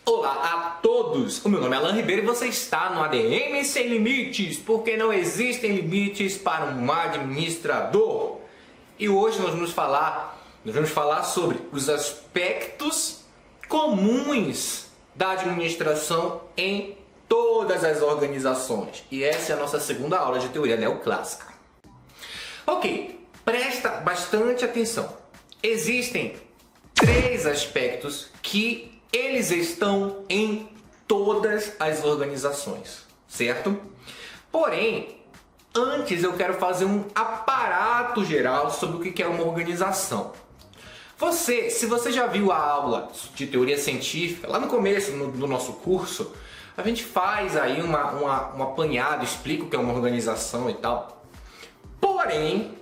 Olá a todos! O meu nome é Alan Ribeiro e você está no ADM Sem Limites, porque não existem limites para um administrador. E hoje nós vamos falar sobre os aspectos comuns da administração em todas as organizações. E essa é a nossa segunda aula de teoria neoclássica. Ok, presta bastante atenção. Existem três aspectos que eles estão em todas as organizações, certo? Porém, antes eu quero fazer um aparato geral sobre o que é uma organização. Se você já viu a aula de teoria científica, lá no começo do nosso curso, a gente faz aí um apanhado, explica o que é uma organização e tal. Porém,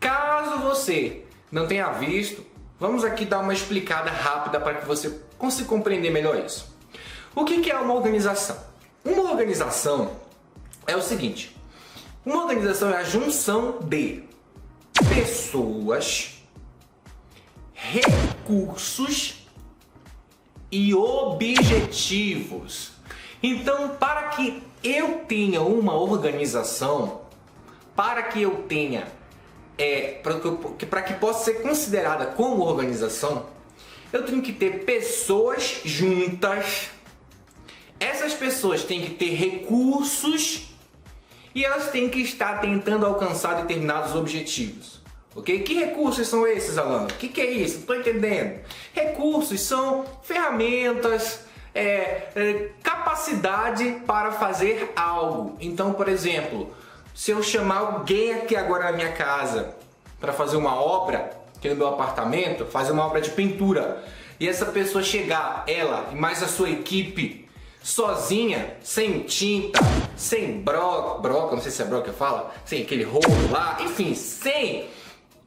caso você não tenha visto, vamos aqui dar uma explicada rápida para que você consiga compreender melhor isso. O que é uma organização? Uma organização é o seguinte: uma organização é a junção de pessoas, recursos e objetivos. Então, para que eu tenha uma organização, para que eu tenha para que possa ser considerada como organização, eu tenho que ter pessoas juntas. Essas pessoas têm que ter recursos e elas têm que estar tentando alcançar determinados objetivos. Ok? Que recursos são esses, Alan? O que é isso? Não estou entendendo. Recursos são ferramentas, capacidade para fazer algo. Então, por exemplo, se eu chamar alguém aqui agora na minha casa para fazer uma obra, aqui no meu apartamento, fazer uma obra de pintura, e essa pessoa chegar, ela e mais a sua equipe, sozinha, sem tinta, sem broca, não sei se é broca que fala, sem aquele rolo lá, enfim, sem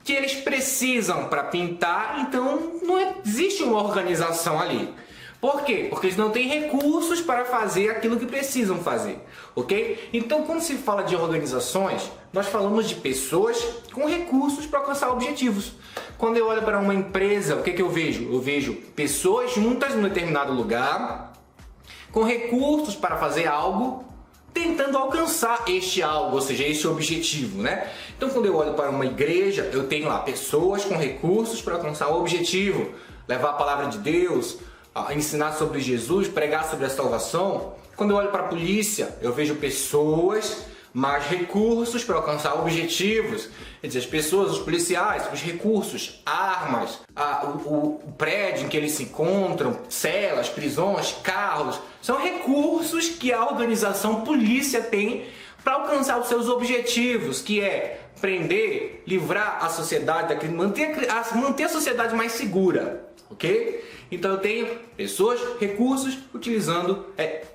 que eles precisam para pintar, então não existe uma organização ali. Por quê? Porque eles não têm recursos para fazer aquilo que precisam fazer, ok? Então, quando se fala de organizações, nós falamos de pessoas com recursos para alcançar objetivos. Quando eu olho para uma empresa, o que eu vejo? Eu vejo pessoas juntas em um determinado lugar, com recursos para fazer algo, tentando alcançar este algo, ou seja, este objetivo, né? Então, quando eu olho para uma igreja, eu tenho lá pessoas com recursos para alcançar o objetivo, levar a palavra de Deus, ensinar sobre Jesus, pregar sobre a salvação. Quando eu olho para a polícia, eu vejo pessoas, mais recursos para alcançar objetivos. Quer dizer, as pessoas, os policiais, os recursos, armas, o prédio em que eles se encontram, celas, prisões, carros, são recursos que a organização polícia tem para alcançar os seus objetivos, que é prender, livrar a sociedade, manter a sociedade mais segura, ok? Então eu tenho pessoas, recursos,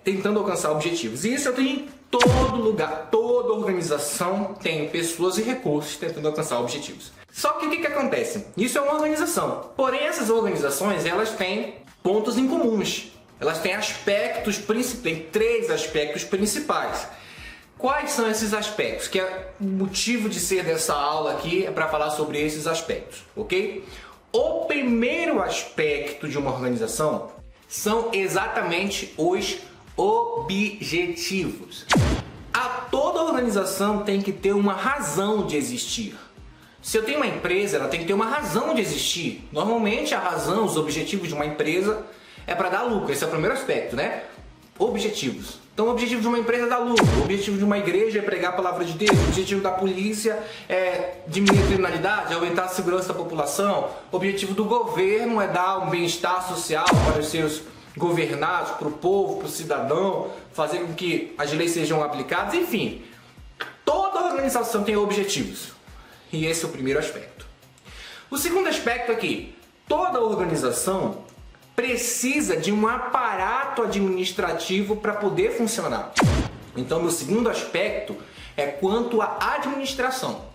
tentando alcançar objetivos. E isso eu tenho em todo lugar, toda organização tem pessoas e recursos tentando alcançar objetivos. Só que o que acontece? Isso é uma organização. Porém, essas organizações, elas têm pontos em comuns. Elas têm tem três aspectos principais. Quais são esses aspectos? Que é o motivo de ser dessa aula aqui, é para falar sobre esses aspectos, ok? O primeiro aspecto de uma organização são exatamente os objetivos. Toda organização tem que ter uma razão de existir. Se eu tenho uma empresa, ela tem que ter uma razão de existir. Normalmente a razão, os objetivos de uma empresa é para dar lucro. Esse é o primeiro aspecto, né? Objetivos. Então o objetivo de uma empresa é dar lucro, o objetivo de uma igreja é pregar a palavra de Deus, o objetivo da polícia é diminuir a criminalidade, é aumentar a segurança da população, o objetivo do governo é dar um bem-estar social para os seus governados, para o povo, para o cidadão, fazer com que as leis sejam aplicadas, enfim. Toda organização tem objetivos. E esse é o primeiro aspecto. O segundo aspecto é que toda organização precisa de um aparato administrativo para poder funcionar. Então, meu segundo aspecto é quanto à administração.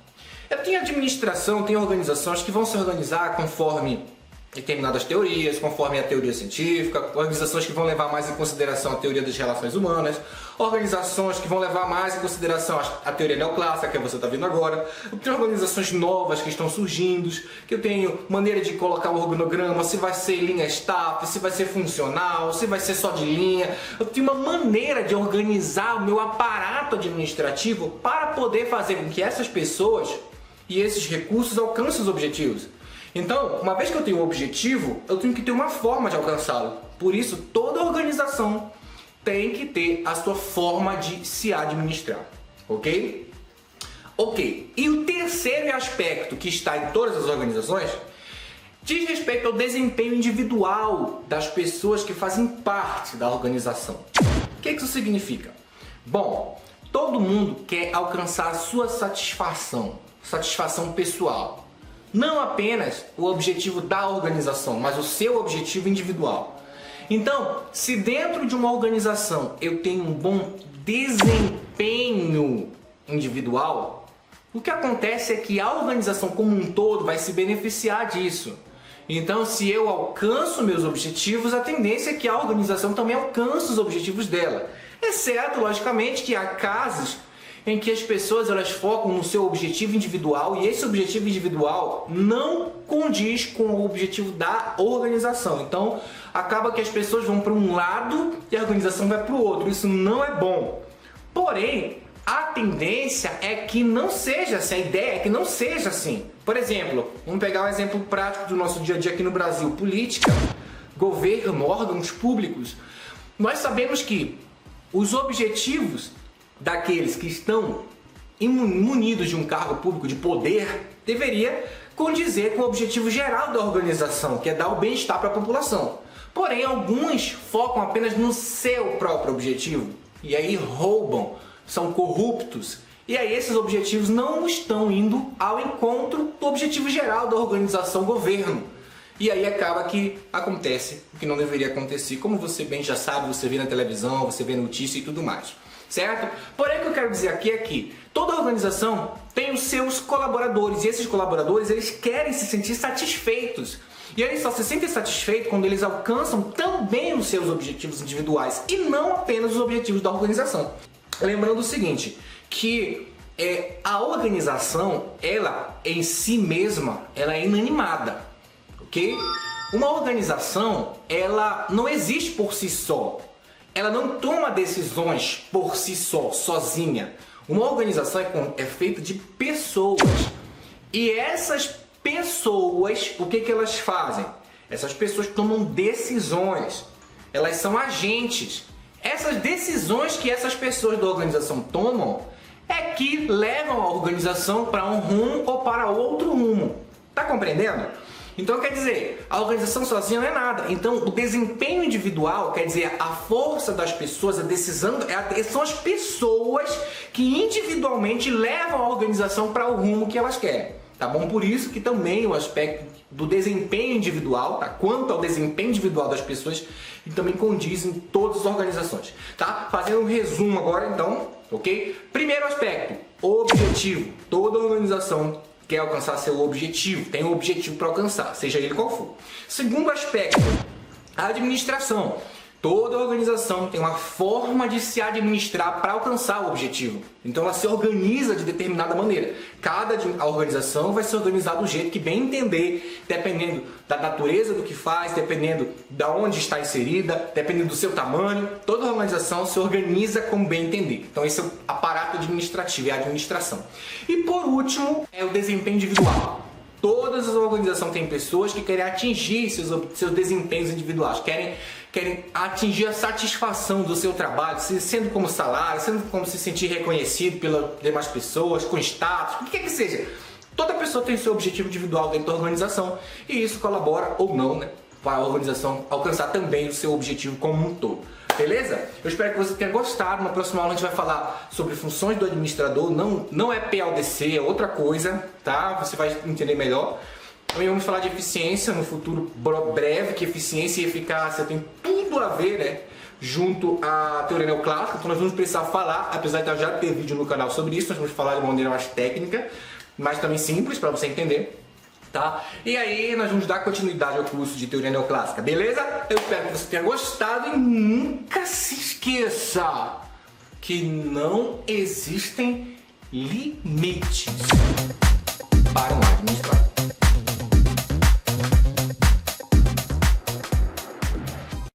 Eu tenho administração, tenho organizações que vão se organizar conforme determinadas teorias, conforme a teoria científica, organizações que vão levar mais em consideração a teoria das relações humanas, organizações que vão levar mais em consideração a teoria neoclássica, que você está vendo agora. Tem organizações novas que estão surgindo, que eu tenho maneira de colocar o organograma, se vai ser linha staff, se vai ser funcional, se vai ser só de linha. Eu tenho uma maneira de organizar o meu aparato administrativo para poder fazer com que essas pessoas e esses recursos alcancem os objetivos. Então, uma vez que eu tenho um objetivo, eu tenho que ter uma forma de alcançá-lo. Por isso, toda organização tem que ter a sua forma de se administrar, ok? Ok, e o terceiro aspecto que está em todas as organizações diz respeito ao desempenho individual das pessoas que fazem parte da organização. O que isso significa? Bom, todo mundo quer alcançar a sua satisfação pessoal. Não apenas o objetivo da organização, mas o seu objetivo individual. Então, se dentro de uma organização eu tenho um bom desempenho individual, o que acontece é que a organização como um todo vai se beneficiar disso. Então, se eu alcanço meus objetivos, a tendência é que a organização também alcance os objetivos dela. Exceto, logicamente, que há casos em que as pessoas elas focam no seu objetivo individual e esse objetivo individual não condiz com o objetivo da organização. Então, acaba que as pessoas vão para um lado e a organização vai para o outro. Isso não é bom. Porém, a tendência é que não seja assim, a ideia é que não seja assim. Por exemplo, vamos pegar um exemplo prático do nosso dia a dia aqui no Brasil. Política, governo, órgãos públicos. Nós sabemos que os objetivos daqueles que estão munidos de um cargo público de poder deveria condizer com o objetivo geral da organização, que é dar o bem-estar para a população. Porém, alguns focam apenas no seu próprio objetivo e aí roubam, são corruptos. E aí esses objetivos não estão indo ao encontro do objetivo geral da organização governo. E aí acaba que acontece o que não deveria acontecer. Como você bem já sabe, você vê na televisão, você vê notícia e tudo mais. Certo? Porém, o que eu quero dizer aqui é que toda organização tem os seus colaboradores. E esses colaboradores, eles querem se sentir satisfeitos. E eles só se sentem satisfeitos quando eles alcançam também os seus objetivos individuais. E não apenas os objetivos da organização. Lembrando o seguinte, que a organização, ela em si mesma, ela é inanimada, ok? Uma organização, ela não existe por si só. Ela não toma decisões por si só, sozinha. Uma organização é feita de pessoas. E essas pessoas, o que elas fazem? Essas pessoas tomam decisões. Elas são agentes. Essas decisões que essas pessoas da organização tomam é que levam a organização para um rumo ou para outro rumo. Tá compreendendo? Então quer dizer, a organização sozinha não é nada. Então o desempenho individual, quer dizer, a força das pessoas, a decisão, são as pessoas que individualmente levam a organização para o rumo que elas querem. Tá bom? Por isso que também o aspecto do desempenho individual, tá? Quanto ao desempenho individual das pessoas, e também condiz em todas as organizações. Tá? Fazendo um resumo agora então, ok? Primeiro aspecto, objetivo. Toda organização quer alcançar seu objetivo, tem um objetivo para alcançar, seja ele qual for. Segundo aspecto, a administração. Toda organização tem uma forma de se administrar para alcançar o objetivo. Então ela se organiza de determinada maneira. Cada organização vai se organizar do jeito que bem entender, dependendo da natureza do que faz, dependendo de onde está inserida, dependendo do seu tamanho. Toda organização se organiza como bem entender. Então esse é o aparato administrativo, é a administração. E por último, é o desempenho individual. Todas as organizações têm pessoas que querem atingir seus desempenhos individuais, querem atingir a satisfação do seu trabalho, sendo como salário, sendo como se sentir reconhecido pelas demais pessoas, com status, o que quer que seja. Toda pessoa tem seu objetivo individual dentro da organização e isso colabora ou não, né, para a organização alcançar também o seu objetivo como um todo. Beleza? Eu espero que você tenha gostado. Na próxima aula a gente vai falar sobre funções do administrador. Não é PLDC, é outra coisa, tá? Você vai entender melhor. Também vamos falar de eficiência no futuro breve, que eficiência e eficácia tem tudo a ver, né? Junto à teoria neoclássica. Então nós vamos precisar falar, apesar de já ter vídeo no canal sobre isso, nós vamos falar de uma maneira mais técnica, mas também simples para você entender. Tá? E aí nós vamos dar continuidade ao curso de teoria neoclássica, beleza? Eu espero que você tenha gostado e nunca se esqueça que não existem limites para um administrador.